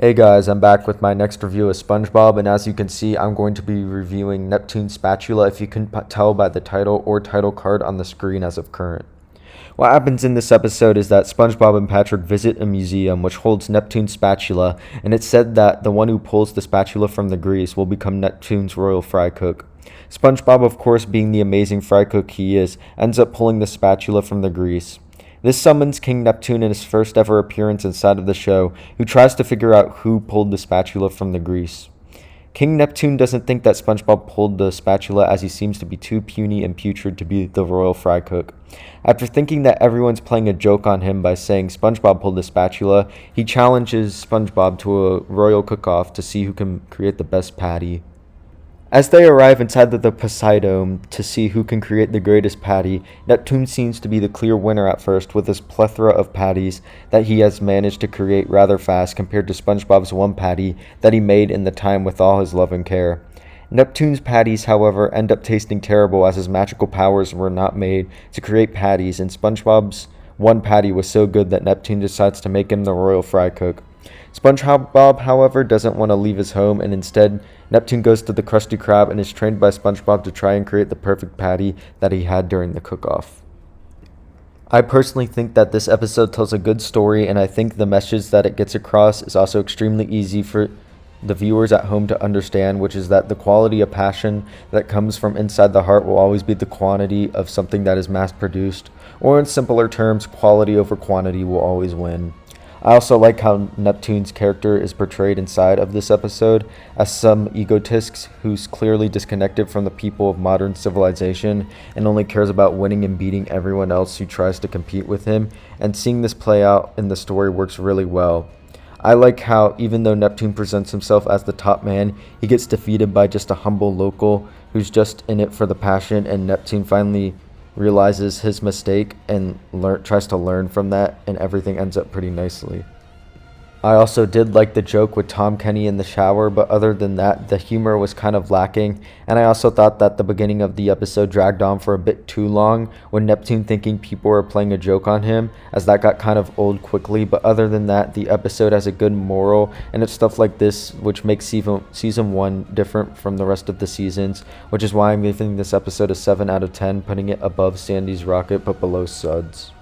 Hey guys, I'm back with my next review of SpongeBob, and as you can see, I'm going to be reviewing Neptune Spatula if you can tell by the title or title card on the screen as of current. What happens in this episode is that SpongeBob and Patrick visit a museum which holds Neptune's spatula, and it's said that the one who pulls the spatula from the grease will become Neptune's royal fry cook. SpongeBob, of course, being the amazing fry cook he is, ends up pulling the spatula from the grease. This summons King Neptune in his first ever appearance inside of the show, who tries to figure out who pulled the spatula from the grease. King Neptune doesn't think that SpongeBob pulled the spatula, as he seems to be too puny and putrid to be the royal fry cook. After thinking that everyone's playing a joke on him by saying SpongeBob pulled the spatula, he challenges SpongeBob to a royal cook-off to see who can create the best patty. As they arrive inside the Poseidome to see who can create the greatest patty, Neptune seems to be the clear winner at first with his plethora of patties that he has managed to create rather fast compared to SpongeBob's one patty that he made in the time with all his love and care. Neptune's patties, however, end up tasting terrible as his magical powers were not made to create patties, and SpongeBob's one patty was so good that Neptune decides to make him the royal fry cook. SpongeBob, however, doesn't want to leave his home, and instead, Neptune goes to the Krusty Krab and is trained by SpongeBob to try and create the perfect patty that he had during the cook-off. I personally think that this episode tells a good story, and I think the message that it gets across is also extremely easy for the viewers at home to understand, which is that the quality of passion that comes from inside the heart will always be the quantity of something that is mass-produced, or in simpler terms, quality over quantity will always win. I also like how Neptune's character is portrayed inside of this episode as some egotist who's clearly disconnected from the people of modern civilization and only cares about winning and beating everyone else who tries to compete with him, and seeing this play out in the story works really well. I like how even though Neptune presents himself as the top man, he gets defeated by just a humble local who's just in it for the passion, and Neptune finally realizes his mistake and tries to learn from that, and everything ends up pretty nicely. I also did like the joke with Tom Kenny in the shower, but other than that, the humor was kind of lacking, and I also thought that the beginning of the episode dragged on for a bit too long when Neptune thinking people were playing a joke on him, as that got kind of old quickly. But other than that, the episode has a good moral, and it's stuff like this which makes season 1 different from the rest of the seasons, which is why I'm giving this episode a 7 out of 10, putting it above Sandy's Rocket but below Suds.